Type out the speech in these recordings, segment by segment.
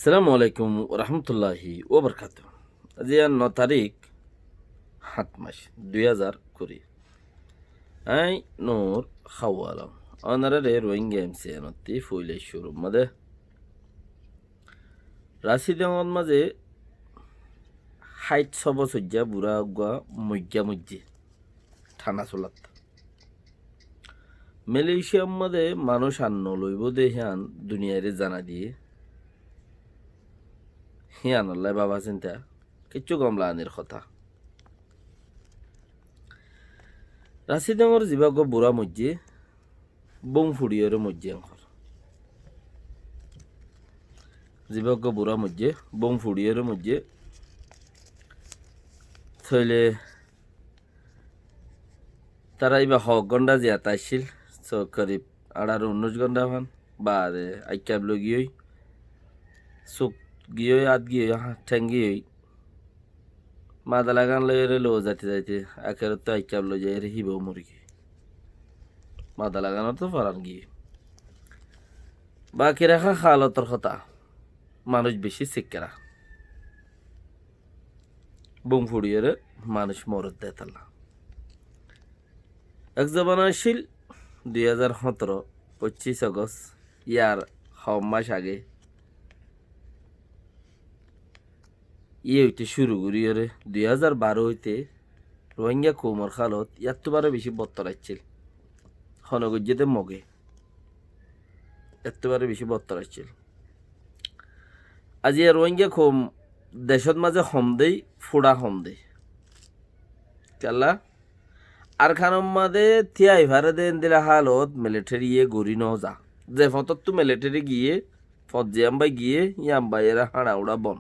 আসসালামু আলাইকুম রহমতুল্লাহি ওবরকাত। আজি 9 তারিখ 7 মাস 2020। আই নূর খাওয়ালাম অনারে রোহিঙ্গা এমসি নতি ফুইলে শুরু মাদে রাশিদঙ্গন মাঝে 60 বছর বুড়া গুয়া মজ্জা মজ্জি থানা চলাত মালয়েশিয়ার মাঝে মানুষ আন্ন লইব দে হিয়ান দুনিয়ারে জানা দিয়ে হিয়ান আল্লাহ বাবা চিন্তা কিচ্ছু গমলা আনির কথা রাশিদঙ্গর জীবাগ বুড়া মজ্জি বং ফুড়িয়রে মজ্জি আঙ্কর জীবাগ বুড়া মজ্জে বং ফুড়িয়রে মজ্জে থইলে তারা এবার 6 ঘন্টা যে আতাইছিল করিব 18-19 ঘন্টা হন বা আইকাবল গিয়ে চুক গিয়ে আত গিয়ে ঠেং গিয়ে মাদা লাগান লইরে লো যাইতে যাইতে আখের তো আইকাবল যাই হিব মরি গিয়ে মাদা লাগানোর তো ফরান গিয়ে বাকি রাখা খালতর কথা মানুষ বেশি শিক্ষারা বুম ফুড়িয়ে মানুষ মরত দেয় তাল্লা এক জমানা আসছিল 2017 25 আগস্ট ইয়ার 6 মাস আগে হইতে শুরু করি 2012 হইতে রোহিঙ্গা কোমর খালত এতবারে বেশি বত্তর আসছিল হনগজ্জিতে মগে এতবারে বেশি বত্তর আসছিল আজি রোহিঙ্গা কম দেশত মাঝে হম দেই ফুড়া হম দেই কেলা আর খানম মাদে থিয়াই ভারে দেন দিলা হালত মিলিটারি গড়ি ন যা যে ফতত তো মিলিটারি গিয়ে ফত যে আম্বাই গিয়ে ইয়াম্বাই এরা হাড়া উড়া বন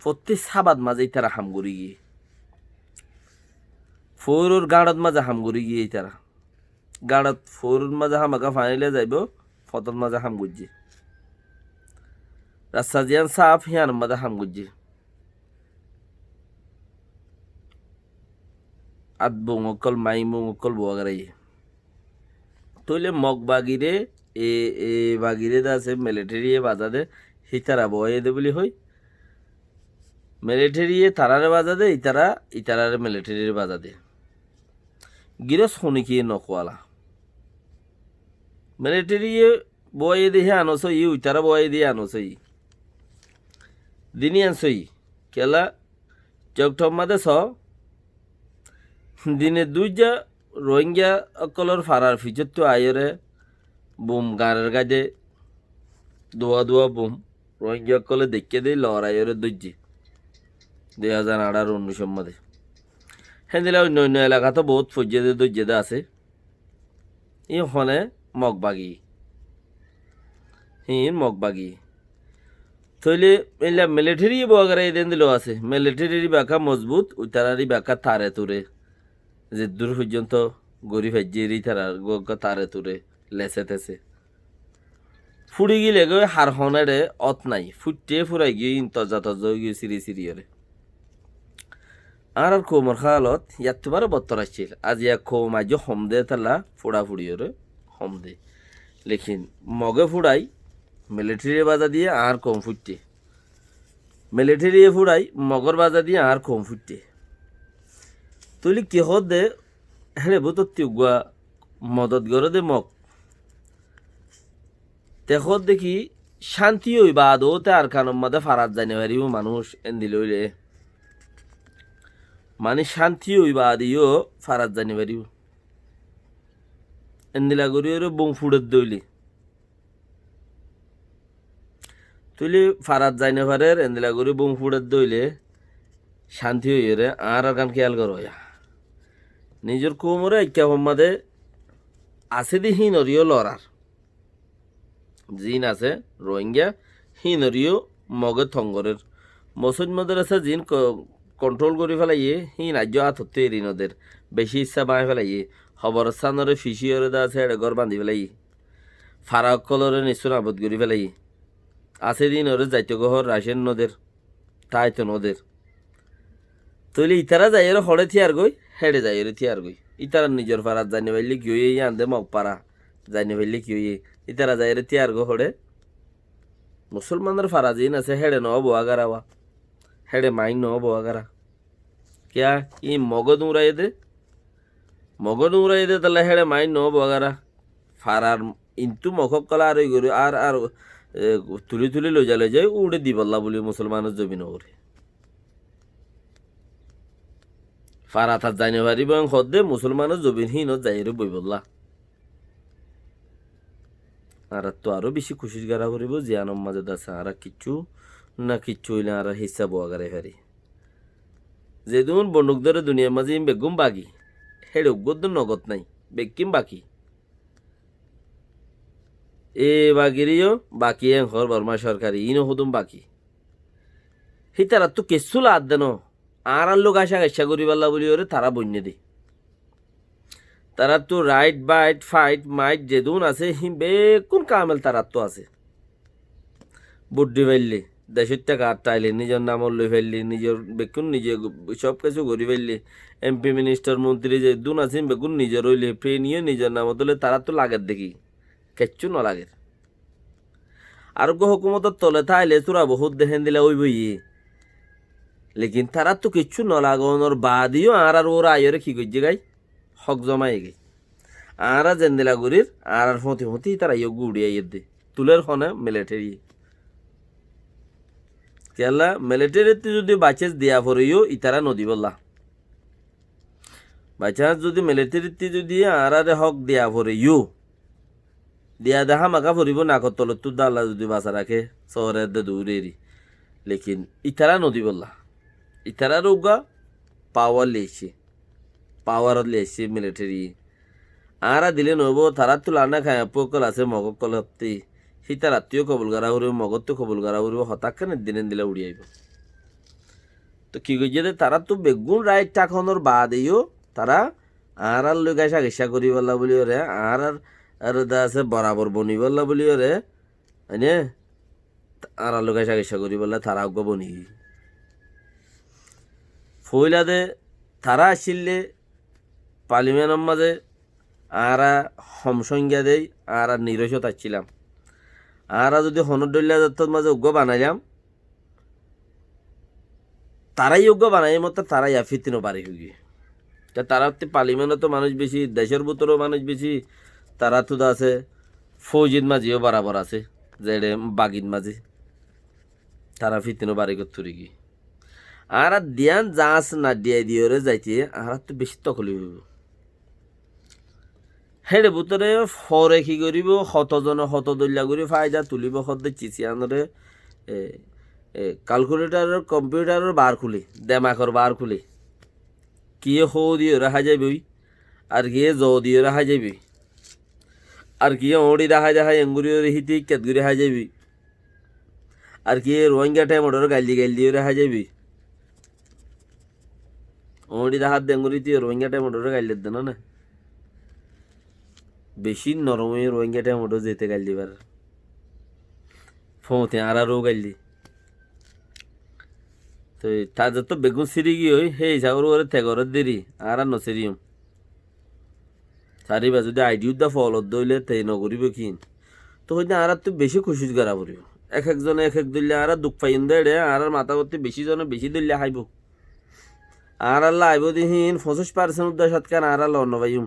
ফত্তি সাবাদ মাঝে তারা হামগুড়ি গিয়ে ফৌরুর গাড়ত মাঝে হামগুড়ি গিয়ে তারা গাড়ত ফৌরুর মাঝে হামাকা ফাইলে যাইব ফতত মাঝে হাম গুজি রাস্তা জিয়ান সাফ হিয়ান মাঝে হাম গুজি আত বঙ্গকল মাই বঙ্গকল বোয়াগারাই তইলে মগ বাগিরে এ এ বাগিরে আছে মিলিটারি বাজা দে হিতারা বয়ে দে বলি হই মিলিটারি তারারে বাজা দে ইতারারে মিলিটারির বাজা দে গিরস শুনিকি নকওয়ালা মিলিটারি বয়ে দিয়ে আনসই ইতারা বয়ে দিয়ে আনসই দিনই আনসই কেলা চকঠম মাদে ছ দিনে দুইটা রোহিঙ্গা অকলর ফারার ফিচর তো আয়রে বুম গানের গাজে দোয়া দোয়া বুম রোহিঙ্গা অকলে দেখে দেই লড়াইরে দইজি 2018-19 মধ্যে হ্যাঁ দিলে অন্য অন্য এলাকা তো বহুত ফজ্জেদে দইজেদে আছে ওখানে মগবাগি মগবাগি থইলে এলা মিলিটারি বগারে দেন দিল আছে মিলিটারির বাঁকা মজবুত উতারারি বাঁকা তারে তুরে যে দূর পর্যন্ত গরিব হাজিরি তারে তুরে লেসে তেসে ফুড়ি গিলে গই হার হনারে অত নাই ফুটিয়ে ফুরাই গিয়ে তজা তজা গিয়ে সিরি সিরিয়রে আর কোমর খালত ইয়াতবার বত্তর আসছিল আজ ইয়া কোম আজ হম দে তালা ফুড়া ফুড়িয়রে হম দে লেকিন মগে ফুড়াই মিলিটারি বাজা দিয়ে আর কম ফুটতে মিলিটারি ফুড়াই মগর বাজা দিয়ে আর কম ফুটতে তুলি কি হত দে হ্যাঁ বো তো তিগুয়া মদত গড়ে দে মগ দেখত দেখি শান্তি হই বা আদৌতে আর কানম মাদে ফারাত জানি পারিব মানুষ এন্দি লইলে মানে শান্তি হই বা দিও ফারাত জানি পারিব এন্দিলা করি বং ফুড়ের দইলি তুলি ফারাত যাইনে পারে এন্দিলা করি বং ফুড়ের দইলে শান্তি হই রে আর গান খেয়াল করো নিজের কোমরে একটা মাদে আছে দি হিনরিও লড়ার জিন আছে রোহিঙ্গা হিনরিও মগে থঙ্গরের মসুদ মদের আছে জিন কন্ট্রোল করে ফেলাইয়ে হিন রাজ্য আত্মত্য এরিনদের বেশি ইচ্ছা বাঁই ফেলাইয়ে খবরস্থানরে ফিসিওরে দা আছে ঘর বান্ধি ফেলাই ফারাক কলরে নিশ্চয় আবদ করে ফেলাই আছে দিন ওরে যাইতে গহর রাশিয়ান নদের তাই তো নদের তৈলে ইতারা যাই হড়ে থিয়ার গই হেডে যাই থিয়ার গই ইতারা নিজের ফারাত জানি পাইলে কি হয়ে আনদে মগ পারা জানি পাইলে কি হয়ে ইতারা যাই থিয়ার গো হড়ে মুসলমানের ফারাজিন আছে হেডে ন বোয়াগারাওয়া হেডে মাইন ন বোয়াগারা কিয়া ই মগদ উড়াই দে তাহলে হেডে মাইন ন বোয়াগারা ফারার ইন্তু মখক কলা আর গরু আর তুলি তুলি লই যায় উড়ে দিবল্লা বলি মুসলমানের জমিন ওরে ফারা তার জানি পারিব সদে মুসলমানের জমিন হিন যাই রে বই বললা আর তো আরো বেশি খুশি গারা করিব জিয়ানম মাঝে আছে আর কিচ্ছু না কিচ্ছু হইলে আর হিসা বোয়াগারে হারি যেদিন বন্দুক ধরে দুনিয়ার মাঝে বেগুম বাগি হেড়ে উগ্গদ নগদ নাই বেকিম বাকি এ বাগিরিও বাকি ঘর বর্মা সরকারি ইনো হুদুম বাকি তারা তো কেসু লাদ দেন আর লোক আসা করি পাল্লা বলি ওরে তারা বন্যে দে তারা তো রাইট বাইট ফাইট মাইট যেদুন আছে বেকুন কামেল তারা তো আছে বুদ্ধি ফেললি দেশের টাকা আটটাইলি নিজের নাম লই ফেললি নিজের বেকুন নিজে সব কিছু করি ফেললি এমপি মিনিস্টার মন্ত্রী যে দুন আছে বেকুন নিজের হইলে ফ্রি নিয়ে নিজের নাম তুলে তারা তো লাগের দেখি কিচ্ছু ন লাগে আরোগ্য হুকুমতর তলে থাইলে তোরা বহুত দেখেন দিলে ওই বই লেকিন তারা তো কিচ্ছু ন লাগানোর বাদিও আর ওরা আইরে কি করছে গাই হক জমাই গে আর জেন্দিলা গুড়ির আর ফতি ফতি তারা ইয়োগ উড়িয়ে দে তুলের খনে মিলিটারি কেলা মিলিটারিতে যদি বাচেস দিয়া পড়িও ইতারা নদী বললা বাচ্চা যদি মিলিটারিতে যদি আর হক দিয়া পড়িও দিয়া দেখা মাকা ফুরিব নাকর তলত তো দাল্লা যদি বাঁচা রাখে শহরের দূরেরই লেকিন ইতারা নদী বললা ইতারা রোগা পাওয়ার লেছে মিলিটারি আরা দিলে নব তারা তো লানা খায় পোকল আছে মগক কল হপ্তি সীতা রাত্রিও কবল গারা উড়িব মগত তো কবল গারা উড়িব হতাক্ষণে দিনে দিলে উড়ি আইব তো কি কইছে তারা তো বেগুন রাইট টাকনের বাদেও তারা আর লোক আসা গেসা করি বললা বলি ওরে আর আছে বরাবর বনি বললা বলি ওরে হয়নে আর লোক আসা গেসা করি বললা তারা অজ্ঞ বনি ফইলাদে তারা আসিলে পার্লিমেন্টের মাঝে আরা সমসংজ্ঞা দেই আর নিরস থাকছিলাম আরা যদি হনদল্লা দত্তর মাঝে অজ্ঞ বানাইলাম তারাই অজ্ঞ বানাই মতো তারাই আফিতিনো পারি হুগি তারা পার্লিমেন্টও তো মানুষ বেশি দেশের ভিতরেও মানুষ বেশি তারা তো আছে ফৌজির মাঝেও বরাবর আছে যে বাগির মাঝে তারা ফিতিনো বাড়ি করতে রেগি আর দিয়ান যাস না দিয়ে দিয়ে যাইতে আর তো বেশি তকলি হইব হেডে ভিতরে ফরে কি করিব শত দল্যা করে ফায়দা তুলিব সদে চিচিয়ানরে ক্যালকুলেটারের কম্পিউটারের বার খুলি দেমাকর বার খুলি কিয়ে হো দিয়ে রাখা যাইবই আর গিয়ে জ দিয়ে রাখা যাইবি আর গিয়ে ওড়ি দেখা এঙ্গুরি হিতি কেতগুরি রাখা যাইবি আর গিয়ে রোহিঙ্গা টাইম ওটার গাইলি রাখা যাইবি ওড়ি দেখার দেঙ্গুরি দিয়ে রোহিঙ্গা টাইম ওটার গাইলি দেন না বেশি নরমে রোহিঙ্গা টাইম ওটা যেতে গাইলি বার ফোঁতে আরও গাইলি তো তাদের তো বেগুন সিরি গিয়ে ওই হে হিসাবের ওরে তেগরের দেরি আর নসিরিয়ম সারিবা যদি আইডিউ দা ফলত দইলে তাই নগরিব কিন তো হইতে আর তো বেশি খুশি করা পড়িব একজনে এক দিলে আর দুঃখ পাইন দেড়ে আর মাথা করতে বেশি জনে বেশি দিলে হাইব আর আল্লাহ আইব দিহীন 25% উদ্দা শতকরা আর আল্লাহ অন্য পাইম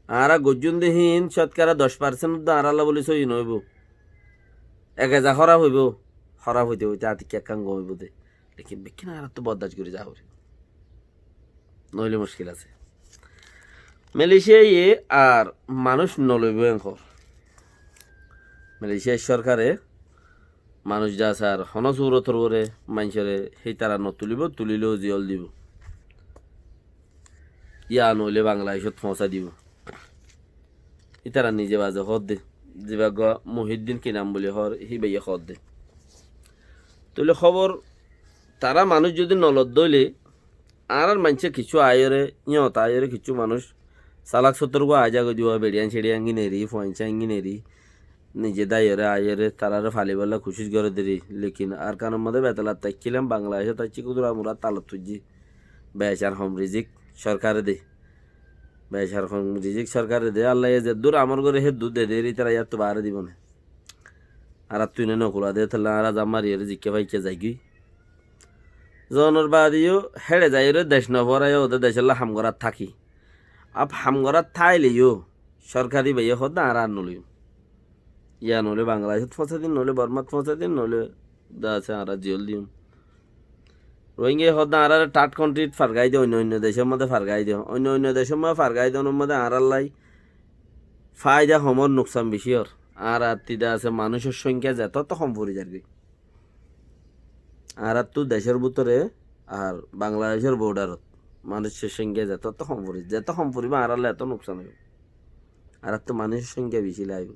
আর গজ্জুন দিহীন শতকরা 10% উদ্দা আর আল্লাহ বলি সই নইব একেজা খারাপ হইব খারাপ হইতে হইতে আতি কেকাঙ্গ হইব দে লেকিন বেকিন আর তো বদাজ করে যাও নইলে মুশকিল আছে মালয়েশিয়ায় আর মানুষ নলইব এখর মালয়েশিয়ার সরকারে মানুষ যা স্যার হনসুরতর করে মানুষেরে সেই তারা তুলিলেও জিয়ল দিব ইয়া নইলে বাংলাদেশত পৌঁছা দিব ই তারা নিজে বাজে হদ দে যেভাগ মহিউদ্দিন কি নাম বলে হর হি বাইয়ে হদ দে তাহলে খবর তারা মানুষ যদি নলত দইলে আর মানুষে কিছু আয়রে ইয়ত আয়রে কিছু মানুষ সালাক সতর্ক আজা গো দিব বেড়িয়ান ছেড়িয়ান গিনেরি ফয়সা গিনেরি নিজে দায়রে আয়রে তারারে ফালি বললে খুশি করে দিরি লেকিন আর কারণ মধ্যে বেতলার তাইছিলাম বাংলাদেশে তাইছি কুদুরা মুরা তালত তুজি বেচার হম রিজিক সরকারে দে বেচার হম রিজিক সরকারে দে আল্লাহ যে দূর আমার ঘরে হে দুধ দে দেরি তারা ইয়ার তো বাইরে দিব না আর তুই নকুলা দিয়ে তাহলে আর আমার ইয়ে জিকে ভাইকে যাইগি জনের বাদিও হেড়ে যাই রে দেশ নভরাই ওদের দেশের হাম করার থাকি আপ হাম করার থাইলেও সরকারি ভাইয়া হদ আর আর নলিও ইয়া নলে বাংলাদেশত পৌঁছে দিন নলে বর্মাত পৌঁছে দিন নলে দা আছে আর জিওল দিন রোহিঙ্গা হদ আর টাট কন্ট্রিট ফারগাই দিয়ে অন্য অন্য দেশের মধ্যে ফারগাই দিও অন্য অন্য দেশের মধ্যে ফারগাই দেওয়ার মধ্যে আর আল্লাই ফায়দা সমর নোকসান বেশি আর তিদা আছে মানুষের সংখ্যা যেত তো কম পড়ে যাবে আর তো দেশের ভিতরে আর বাংলাদেশের বর্ডারত মানুষের সংখ্যা যেত তো কম পড়ে যেত কম পড়িবে আর এত নোকসান হইব আর তো মানুষের সংখ্যা বেশি লাগব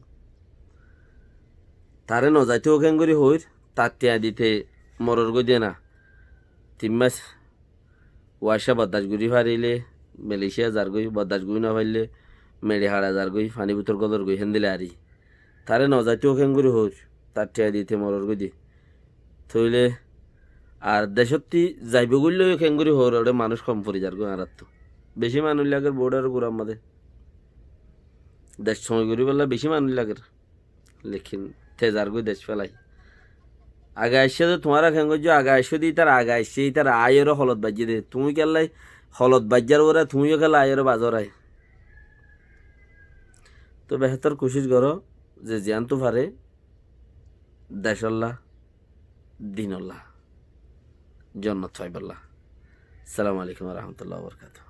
তারে নজাইতেও কেন করি হইর তার টিয়া দিতে মরর গই দিয়ে না 3 মাস ওয়াশা বদাসগুড়ি ফারিলে মালয়েশিয়া যার গই বদাসগুড়ি না ফাইলে মেড়ে হাড়া যার গই ফানি ভিতর কদর গই হেন দিলে আরি তারে নজাইতেও কেন করি হইর তার টিয়া দিতে মরর গই দি থইলে আর দেশত্তি যাইব গইলেও কেন করি হইর ওটা মানুষ কম পড়ে যার গই আর তো বেশি মানুষ লাগের বোর্ডার গুড়া আমাদের দেশ সময় করি বললে বেশি মানুষ লাগের লেকিন তেজার গই দেশ ফেলাই আগে আসছে তো তোমার কেন করছো আগে আসছো দিই তার আগে আসছে তার আয়েরও হলত বাজিয়ে দে তুমি কেলাই হলত বাজ্যার ওরা তুমিও খেলা আয়েরও বাজর আয় তো বেহতর কোশিশ করো যে জ্যান তো পারে দেশল্লাহ দিনল্লাহ জন্নত ফাইবাল্লাহ আসসালামু আলাইকুম রহমতুল্লাহ বরকাত